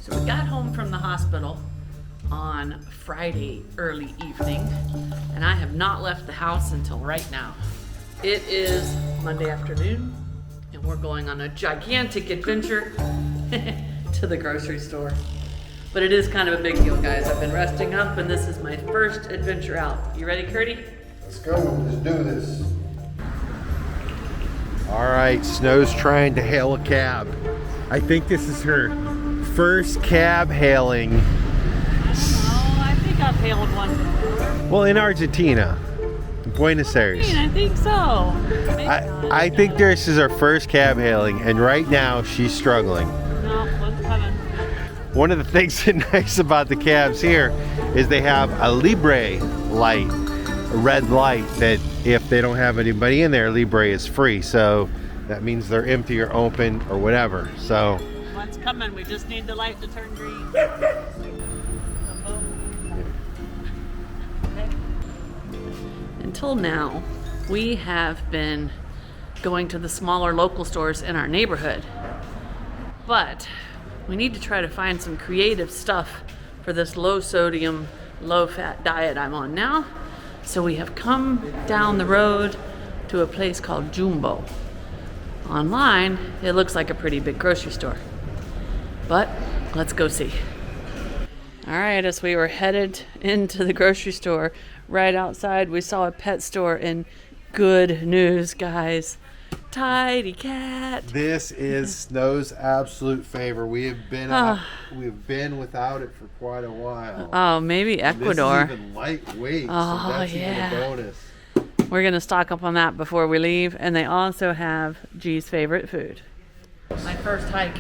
So we got home from the hospital on Friday early evening, and I have not left the house until right now. It is Monday afternoon, and we're going on a gigantic adventure to the grocery store. But it is kind of a big deal, guys. I've been resting up, and this is my first adventure out. You ready, Curdy? Let's go, let's do this. All right, Snow's trying to hail a cab. I think this is her first cab hailing. Oh, I think I've hailed one before. Well, in Argentina, Buenos Aires. I think so. I think this is her first cab hailing, and right now she's struggling. No, one's coming. One of the things that's nice about the cabs here is they have a Libre light, a red light, that if they don't have anybody in there, Libre is free. So that means they're empty or open or whatever. So One's coming. We just need the light to turn green. Okay. Until now, we have been going to the smaller local stores in our neighborhood. But we need to try to find some creative stuff for this low sodium, low fat diet I'm on now. So we have come down the road to a place called Jumbo. Online, it looks like a pretty big grocery store. But let's go see. All right, as we were headed into the grocery store, right outside we saw a pet store, and good news, guys. Tidy cat. this is Snow's absolute favorite. We've been without it for quite a while. Oh, maybe Ecuador. This is even lightweight, Oh, so that's yeah. even a bonus. We're gonna stock up on that before we leave, and they also have G's favorite food. My first hike.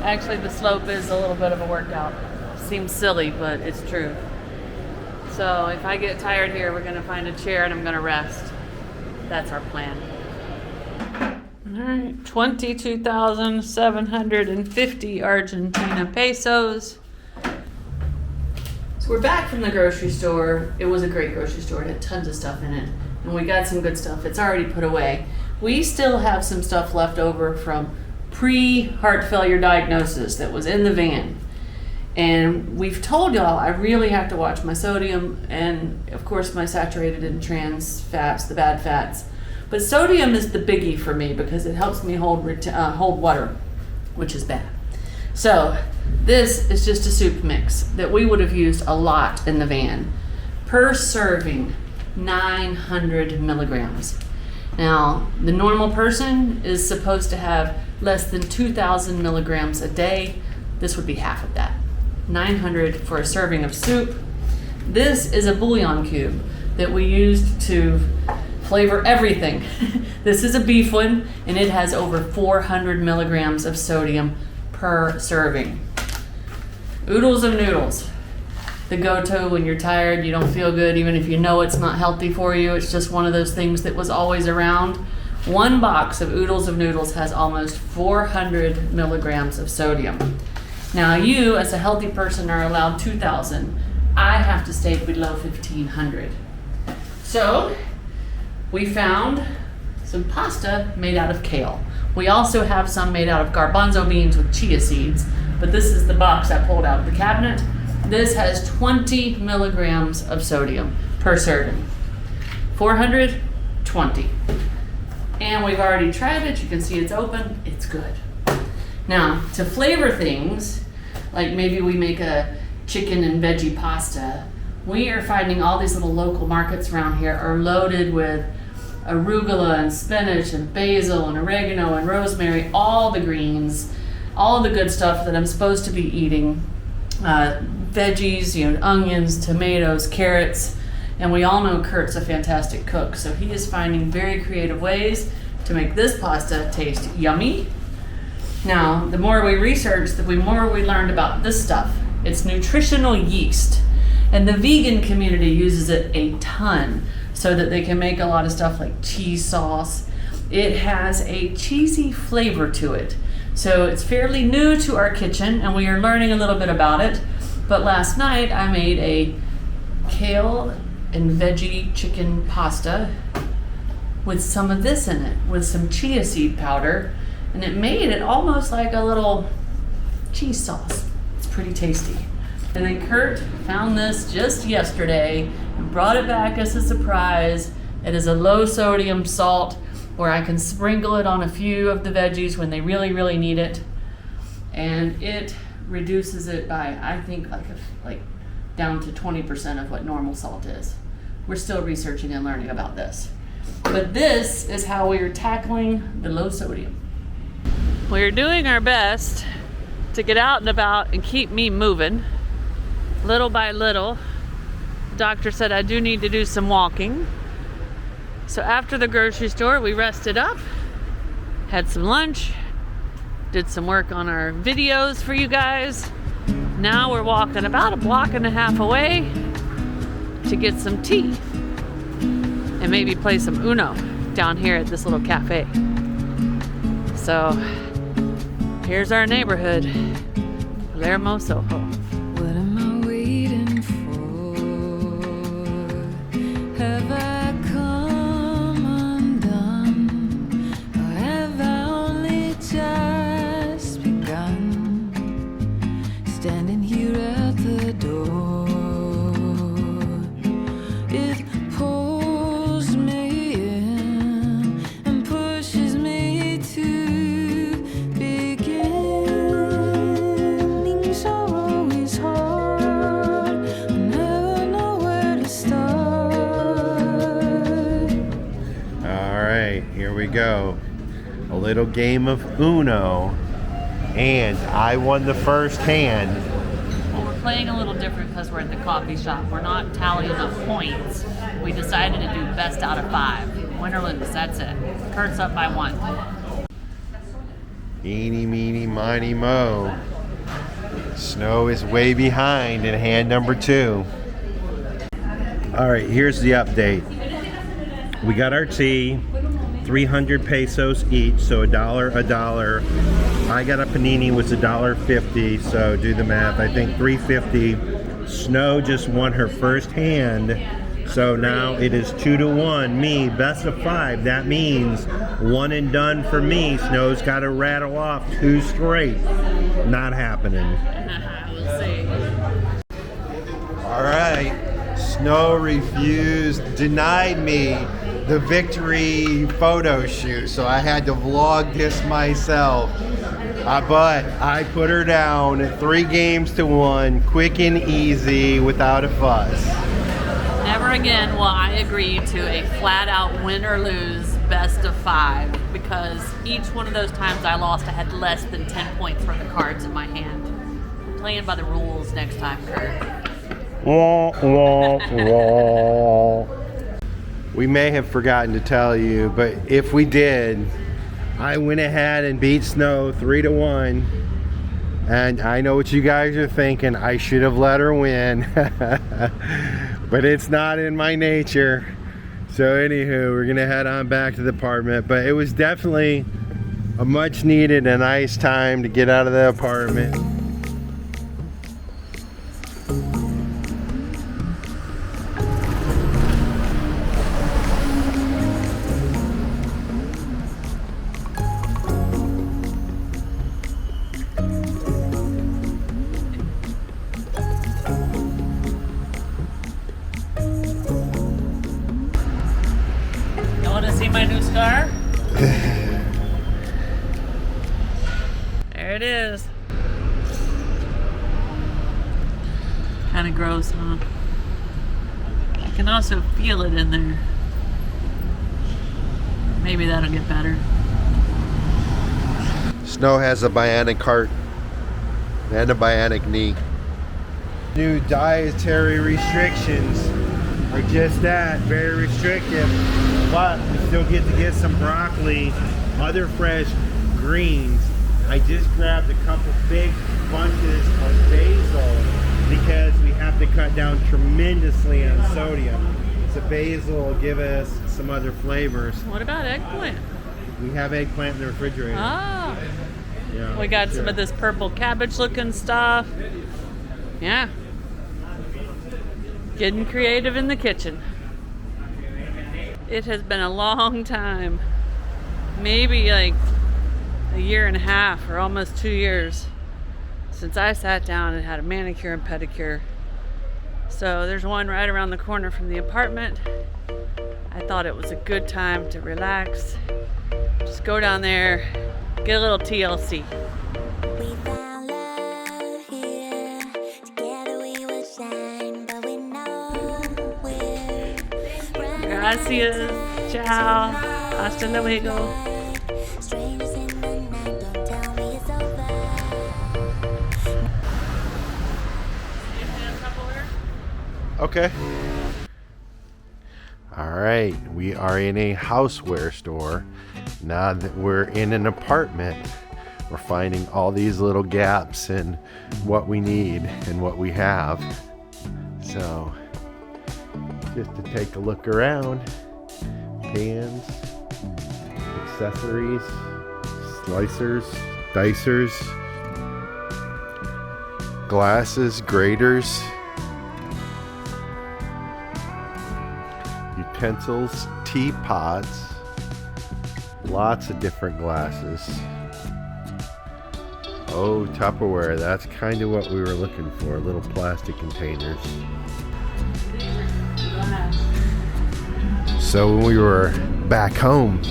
Actually, the slope is a little bit of a workout. Seems silly, but it's true. So if I get tired here, we're gonna find a chair and I'm gonna rest. That's our plan. All right, 22,750 Argentina pesos. So we're back from the grocery store. It was a great grocery store. It had tons of stuff in it. And we got some good stuff. It's already put away. We still have some stuff left over from pre-heart failure diagnosis that was in the van. And we've told y'all I really have to watch my sodium and, of course, my saturated and trans fats, the bad fats. But sodium is the biggie for me because it helps me hold water, which is bad. So this is just a soup mix that we would have used a lot in the van. Per serving, 900 milligrams. Now, the normal person is supposed to have less than 2,000 milligrams a day. This would be half of that. 900 for a serving of soup. This is a bouillon cube that we used to flavor everything. This is a beef one, and it has over 400 milligrams of sodium per serving. Oodles of noodles. The go-to when you're tired, you don't feel good, even if you know it's not healthy for you. It's just one of those things that was always around. One box of oodles of noodles has almost 400 milligrams of sodium. Now you, as a healthy person, are allowed 2,000. I have to stay below 1,500. So we found some pasta made out of kale. We also have some made out of garbanzo beans with chia seeds, but this is the box I pulled out of the cabinet. This has 20 milligrams of sodium per serving. 400, 20. And we've already tried it. You can see it's open. It's good. Now, to flavor things, like maybe we make a chicken and veggie pasta, we are finding all these little local markets around here are loaded with arugula and spinach and basil and oregano and rosemary, all the greens, all the good stuff that I'm supposed to be eating. Veggies, onions, tomatoes, carrots, and we all know Curt's a fantastic cook, so he is finding very creative ways to make this pasta taste yummy. Now, the more we researched, the more we learned about this stuff. It's nutritional yeast, and the vegan community uses it a ton so that they can make a lot of stuff like cheese sauce. It has a cheesy flavor to it. So it's fairly new to our kitchen, and we are learning a little bit about it. But last night I made a kale and veggie chicken pasta with some of this in it, with some chia seed powder, and it made it almost like a little cheese sauce. It's pretty tasty. And then Curt found this just yesterday and brought it back as a surprise. It is a low sodium salt where I can sprinkle it on a few of the veggies when they really, really need it. And it reduces it by, I think, like down to 20% of what normal salt is. We're still researching and learning about this. But this is how we are tackling the low sodium. We're doing our best to get out and about and keep me moving little by little. The doctor said I do need to do some walking. So after the grocery store, we rested up, had some lunch, did some work on our videos for you guys. Now we're walking about a block and a half away to get some tea and maybe play some Uno down here at this little cafe. So here's our neighborhood, Palermo, Soho. What am I waiting for? Have I come undone? Or have I only just begun? Standing here at the door, it pulls me in and pushes me to beginnings are always hard. I never know where to start. All right, here we go. A little game of Uno, and I won the first hand. Well, we're playing a little different because we're at the coffee shop. We're not tallying up points. We decided to do best out of 5. Win or lose, that's it. Curt's up by 1. Eeny, meeny, miny, mo. Snow is way behind in hand number 2. All right, here's the update. We got our tea, 300 pesos each, so $1. I got a panini, was $1.50, so do the math. I think $3.50. Snow just won her first hand, so now it is 2-1. Me, best of 5. That means 1 and done for me. Snow's got to rattle off 2 straight. Not happening. We'll see. All right, Snow refused, denied me the victory photo shoot, so I had to vlog this myself. But I put her down 3 games to 1, quick and easy, without a fuss. Never again will I agree to a flat-out win or lose best of 5, because each one of those times I lost, I had less than 10 points for the cards in my hand. I'm playing by the rules next time, Curt. Wah, wah, wah. We may have forgotten to tell you, but if we did, I went ahead and beat Snow 3-1. And I know what you guys are thinking. I should have let her win. But it's not in my nature. So anywho, we're gonna head on back to the apartment. But it was definitely a much needed and nice time to get out of the apartment. My new scar. There it is. Kind of gross, huh? I can also feel it in there. Maybe that'll get better. Snow has a bionic heart and a bionic knee. New dietary restrictions are just that, very restrictive. But we still get to get some broccoli, other fresh greens. I just grabbed a couple big bunches of basil because we have to cut down tremendously on sodium. So basil will give us some other flavors. What about eggplant? We have eggplant in the refrigerator. Ah. Yeah, We got sure. some of this purple cabbage looking stuff. Yeah. Getting creative in the kitchen. It has been a long time. Maybe like a year and a half or almost 2 years since I sat down and had a manicure and pedicure. So there's one right around the corner from the apartment. I thought it was a good time to relax. Just go down there, get a little TLC. We found love here. Together we will shine, but we know we're running Gracias. Ciao. Hasta luego. strangers in the night. Don't tell me it's over. Okay. All right, we are in a houseware store. Now that we're in an apartment, we're finding all these little gaps in what we need and what we have. So, just to take a look around, pans, accessories, slicers, dicers, glasses, graters, utensils, teapots, lots of different glasses. Oh, Tupperware, that's kind of what we were looking for, little plastic containers. So when we were back home,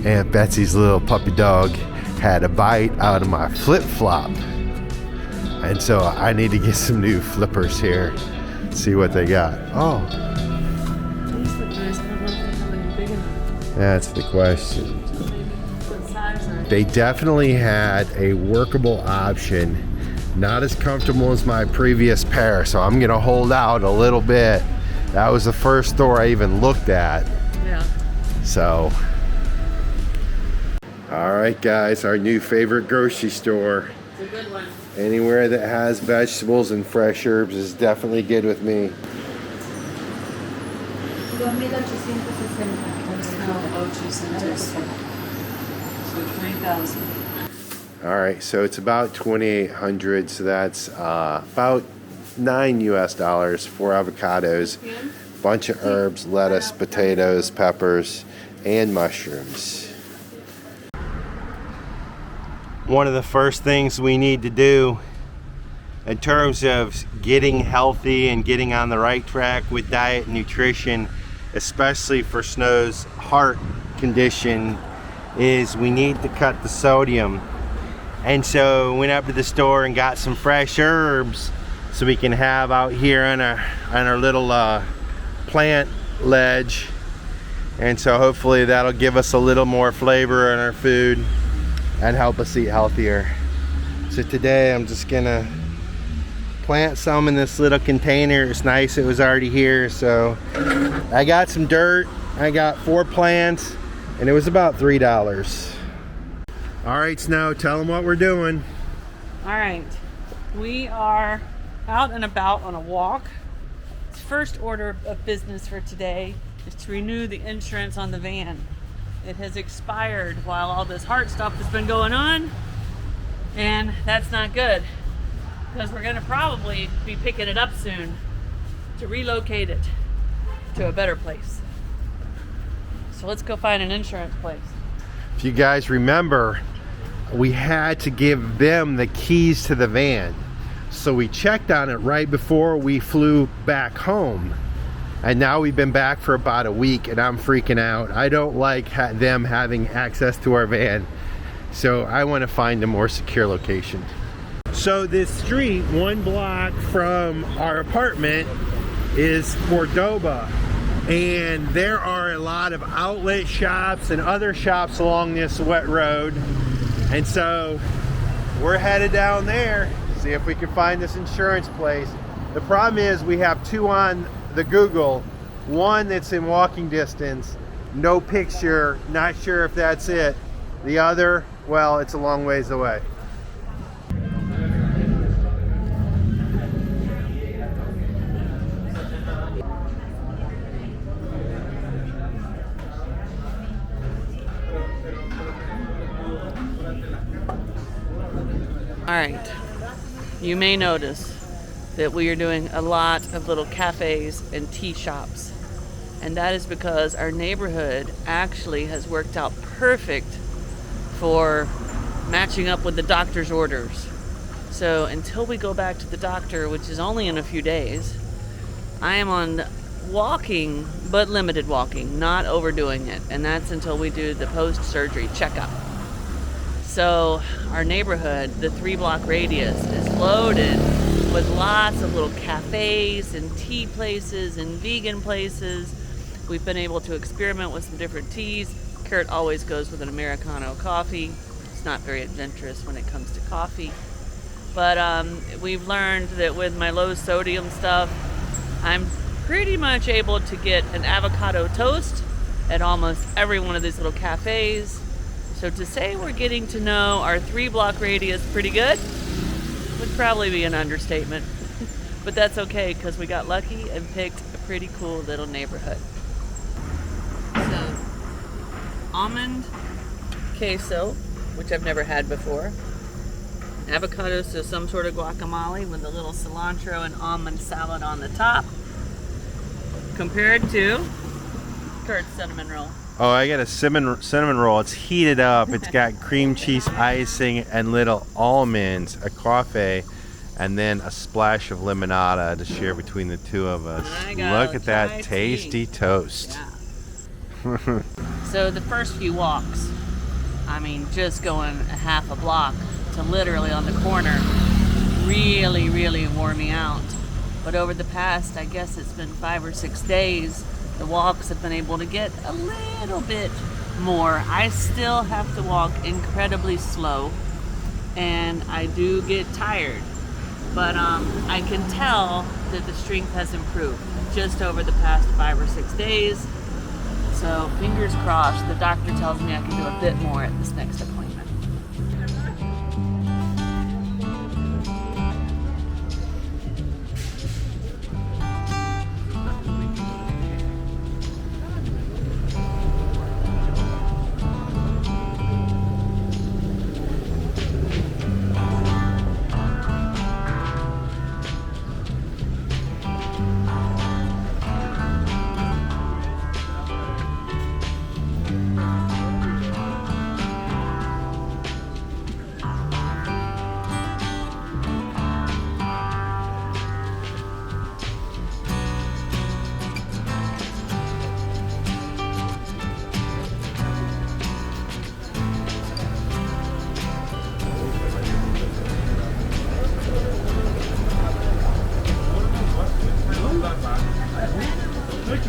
Aunt Betsy's little puppy dog had a bite out of my flip-flop. And so I need to get some new flippers here, see what they got. Oh, These look nice. I don't know if they have any big enough. that's the question. What size are They definitely had a workable option. Not as comfortable as my previous pair, so I'm gonna hold out a little bit. That was the first store I even looked at. Yeah. So, all right, guys, our new favorite grocery store. It's a good one. Anywhere that has vegetables and fresh herbs is definitely good with me. 20,000. All right, so it's about 2,800, so that's about $9 US, 4 avocados, bunch of herbs, lettuce, potatoes, peppers, and mushrooms. One of the first things we need to do in terms of getting healthy and getting on the right track with diet and nutrition, especially for Snow's heart condition, is we need to cut the sodium. And so went up to the store and got some fresh herbs so we can have out here on our little plant ledge. And so hopefully that'll give us a little more flavor in our food and help us eat healthier. So today I'm just gonna plant some in this little container. It's nice it was already here. So I got some dirt, I got 4 plants, and it was about $3. All right, Snow, tell them what we're doing. All right. We are out and about on a walk. First order of business for today is to renew the insurance on the van. It has expired while all this heart stuff has been going on, and that's not good because we're going to probably be picking it up soon to relocate it to a better place. So let's go find an insurance place. If you guys remember, we had to give them the keys to the van. So we checked on it right before we flew back home. And now we've been back for about a week and I'm freaking out. I don't like them having access to our van. So I want to find a more secure location. So this street, 1 block from our apartment, is Cordoba. And there are a lot of outlet shops and other shops along this wet road. And so we're headed down there, see if we can find this insurance place. The problem is we have 2 on the Google, 1 that's in walking distance, no picture, not sure if that's it. The other, well, it's a long ways away. All right. You may notice that we are doing a lot of little cafes and tea shops. And that is because our neighborhood actually has worked out perfect for matching up with the doctor's orders. So until we go back to the doctor, which is only in a few days, I am on walking, but limited walking, not overdoing it. And that's until we do the post-surgery checkup. So our neighborhood, the 3-block radius, is loaded with lots of little cafes and tea places and vegan places. We've been able to experiment with some different teas. Curt always goes with an Americano coffee. It's not very adventurous when it comes to coffee. But we've learned that with my low sodium stuff, I'm pretty much able to get an avocado toast at almost every one of these little cafes. So to say we're getting to know our 3-block radius pretty good would probably be an understatement. But that's okay, because we got lucky and picked a pretty cool little neighborhood. So, almond queso, which I've never had before. Avocado, so some sort of guacamole with a little cilantro and almond salad on the top. Compared to Curt's cinnamon roll. Oh, I got a cinnamon roll. It's heated up. It's got cream cheese icing and little almonds, a coffee, and then a splash of limonada to share between the two of us. Look at that tasty toast. Yeah. So the first few walks, I mean, just going a half a block to literally on the corner, really wore me out. But over the past, I guess it's been 5 or 6 days, the walks have been able to get a little bit more. I still have to walk incredibly slow, and I do get tired. But I can tell that the strength has improved just over the past 5 or 6 days. So fingers crossed, the doctor tells me I can do a bit more at this next appointment.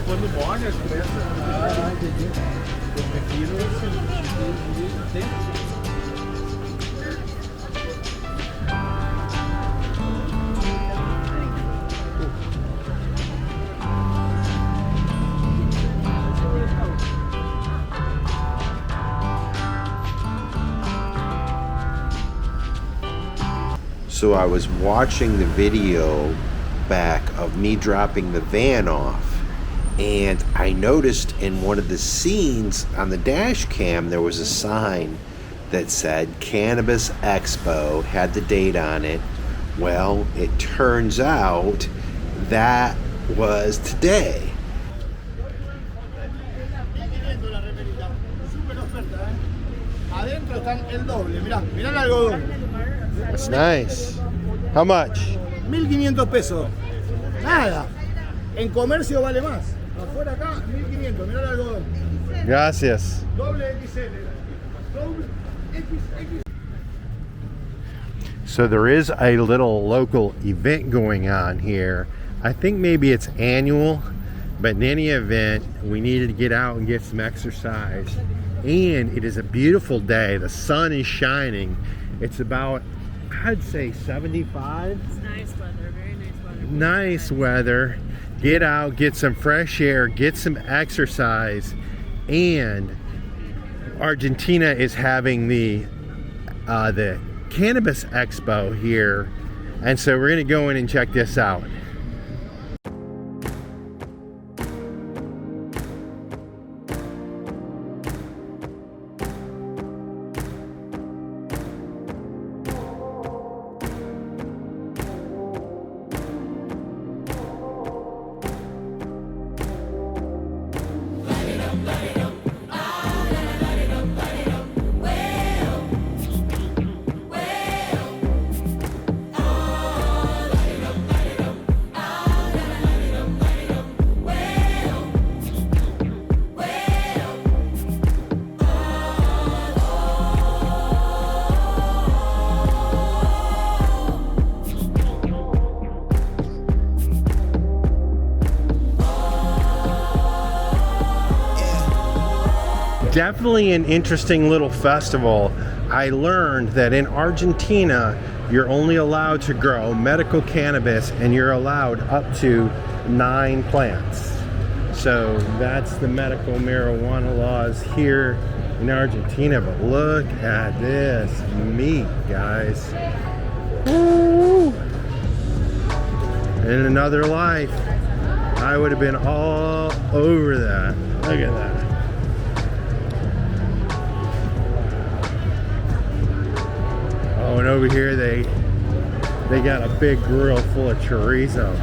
Quando molha, começa a... entendi. Eu prefiro esse tempo. So I was watching the video back of me dropping the van off, and I noticed in one of the scenes on the dash cam there was a sign that said Cannabis Expo, had the date on it. Well, it turns out that was today. That's nice. How much? 1.500 pesos. Nada. En comercio vale más. Afuera acá, 1.500. Mirá el algodón. Gracias. Doble XL. Doble XX. So there is a little local event going on here. I think maybe it's annual, but in any event, we needed to get out and get some exercise. And it is a beautiful day. The sun is shining. It's about, I'd say 75. It's nice weather, very nice weather. Nice weather. Get out, get some fresh air, get some exercise. And Argentina is having the Cannabis Expo here. And so we're gonna go in and check this out. definitely an interesting little festival. I learned that in Argentina, you're only allowed to grow medical cannabis and you're allowed up to 9 plants. So that's the medical marijuana laws here in Argentina. But look at this meat, guys. Woo! In another life, I would have been all over that. Look at that. Oh, and over here they got a big grill full of chorizo.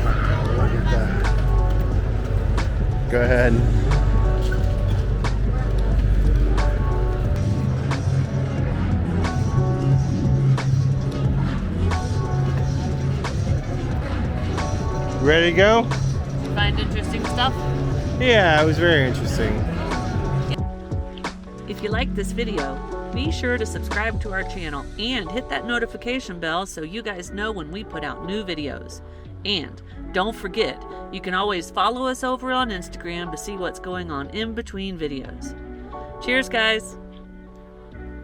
Wow, look at that. Go ahead. Ready to go? Find interesting stuff? Yeah, it was very interesting. If you like this video, be sure to subscribe to our channel and hit that notification bell so you guys know when we put out new videos. And don't forget, you can always follow us over on Instagram to see what's going on in between videos. Cheers, guys!